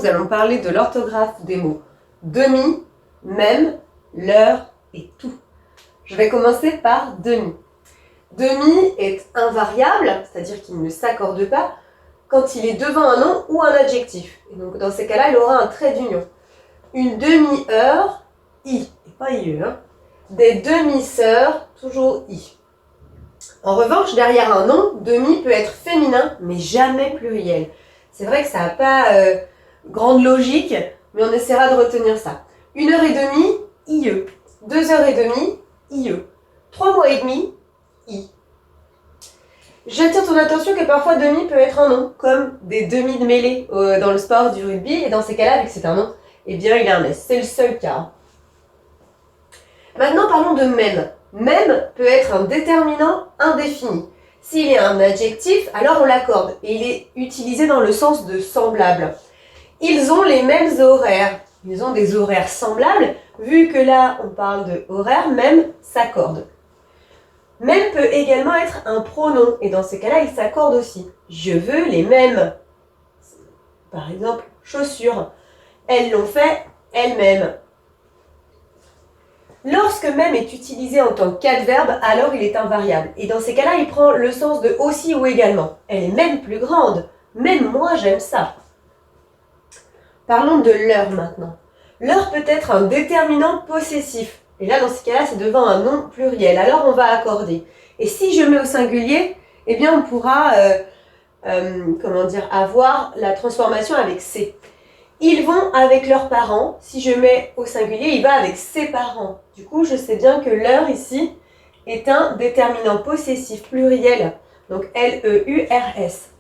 nous allons parler de l'orthographe des mots demi, même, l'heure et tout. Je vais commencer par demi. Demi est invariable, c'est-à-dire qu'il ne s'accorde pas quand il est devant un nom ou un adjectif. Et donc dans ces cas-là, il aura un trait d'union. Une demi-heure, i, et pas ie. Des demi-sœurs, toujours i. En revanche, derrière un nom, demi peut être féminin, mais jamais pluriel. C'est vrai que ça n'a pas grande logique, mais on essaiera de retenir ça. 1h30, ie. 2h30, ie. 3 mois et demi, i. J'attire ton attention que parfois demi peut être un nom, comme des demi de mêlée dans le sport du rugby, et dans ces cas-là, vu que c'est un nom, eh bien il a un S. C'est le seul cas. Maintenant parlons de même. Même peut être un déterminant indéfini. S'il est un adjectif, alors on l'accorde, et il est utilisé dans le sens de semblable. Ils ont les mêmes horaires. Ils ont des horaires semblables, vu que là on parle de horaire, même s'accorde. Même peut également être un pronom, et dans ces cas-là, il s'accorde aussi. Je veux les mêmes. Par exemple, chaussures. Elles l'ont fait elles-mêmes. Lorsque même est utilisé en tant qu'adverbe, alors il est invariable. Et dans ces cas-là, il prend le sens de aussi ou également. Elle est même plus grande. Même moi, j'aime ça. Parlons de l'heure maintenant. L'heure peut être un déterminant possessif. Et là, dans ce cas-là, c'est devant un nom pluriel. Alors, on va accorder. Et si je mets au singulier, eh bien, on pourra avoir la transformation avec C. Ils vont avec leurs parents. Si je mets au singulier, il va avec ses parents. Du coup, je sais bien que l'heure ici est un déterminant possessif pluriel. Donc, L-E-U-R-S.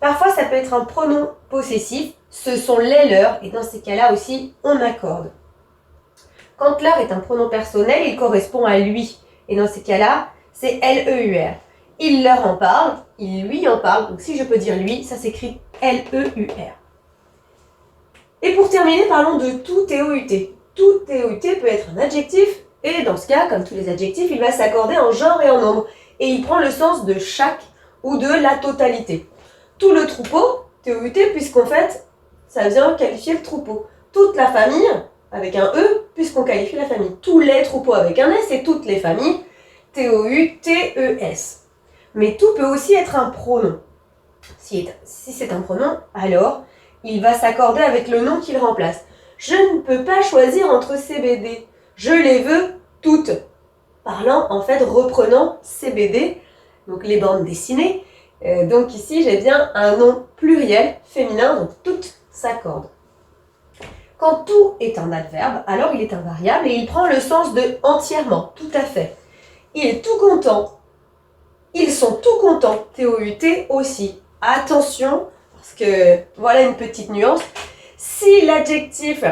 Parfois, ça peut être un pronom possessif. Ce sont les leurs. Et dans ces cas-là aussi, on accorde. Quand l'heure est un pronom personnel, il correspond à lui. Et dans ces cas-là, c'est L-E-U-R. Il leur en parle, il lui en parle. Donc si je peux dire lui, ça s'écrit L-E-U-R. Et pour terminer, parlons de tout T-O-U-T. Tout T-O-U-T peut être un adjectif. Et dans ce cas, comme tous les adjectifs, il va s'accorder en genre et en nombre. Et il prend le sens de chaque ou de la totalité. Tout le troupeau, T-O-U-T, puisqu'en fait, ça vient qualifier le troupeau. Toute la famille, avec un E, puisqu'on qualifie la famille. Tous les troupeaux avec un S et toutes les familles, T-O-U-T-E-S. Mais tout peut aussi être un pronom. Si c'est un pronom, alors il va s'accorder avec le nom qu'il remplace. Je ne peux pas choisir entre CBD. Je les veux toutes. Parlant, en fait, reprenant CBD, donc les bandes dessinées. Donc ici, j'ai bien un nom pluriel, féminin, donc toutes s'accordent. Quand tout est un adverbe, alors il est invariable et il prend le sens de entièrement, tout à fait. Il est tout content. Ils sont tout contents, T-O-U-T aussi. Attention, parce que voilà une petite nuance. Si l'adjectif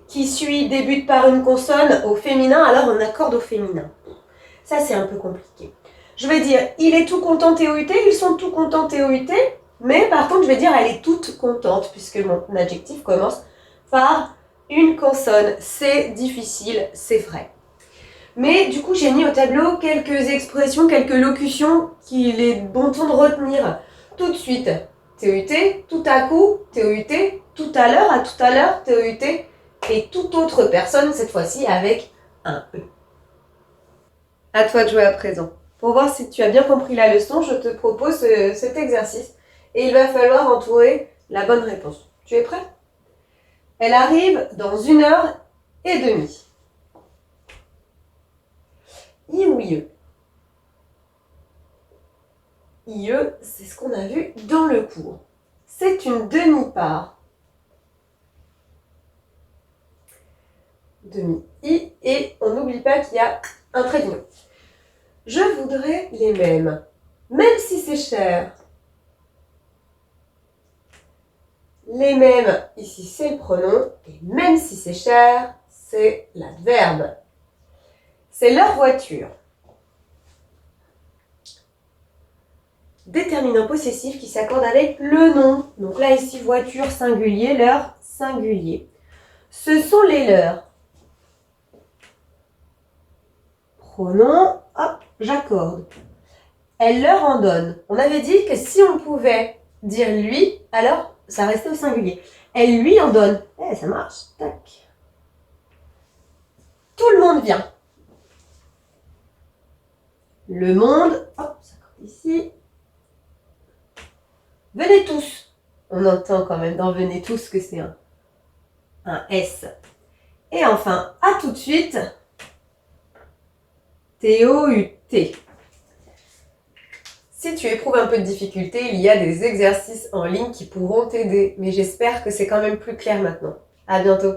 qui suit débute par une consonne au féminin, alors on accorde au féminin. Ça, c'est un peu compliqué. Je vais dire, il est tout content, T-O-U-T, ils sont tout contents, T-O-U-T, mais par contre, je vais dire, elle est toute contente, puisque mon adjectif commence par une consonne. C'est difficile, c'est vrai. Mais du coup, j'ai mis au tableau quelques expressions, quelques locutions qu'il est bon ton de retenir tout de suite. T-O-U-T, tout à coup, T-O-U-T, tout à l'heure, T-O-U-T, et toute autre personne, cette fois-ci avec un E. À toi de jouer à présent. Pour voir si tu as bien compris la leçon, je te propose cet exercice. Et il va falloir entourer la bonne réponse. Tu es prêt ? Elle arrive dans 1h30. I ou IE ? IE, c'est ce qu'on a vu dans le cours. C'est une demi-part. Demi-I, et on n'oublie pas qu'il y a un trait d'union. Je voudrais les mêmes, même si c'est cher. Les mêmes, ici c'est le pronom, et même si c'est cher, c'est l'adverbe. C'est leur voiture. Déterminant possessif qui s'accorde avec le nom. Donc là ici voiture singulier, leur singulier. Ce sont les leurs. Pronom, hop, j'accorde. Elle leur en donne. On avait dit que si on pouvait dire lui, alors ça restait au singulier. Elle lui en donne. Ça marche. Tac. Tout le monde vient. Le monde, hop, ça compte ici. Venez tous. On entend quand même dans venez tous que c'est un S. Et enfin, à tout de suite. T-O-U-T. Si tu éprouves un peu de difficulté, il y a des exercices en ligne qui pourront t'aider. Mais j'espère que c'est quand même plus clair maintenant. À bientôt.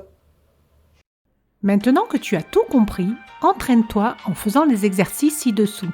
Maintenant que tu as tout compris, entraîne-toi en faisant les exercices ci-dessous.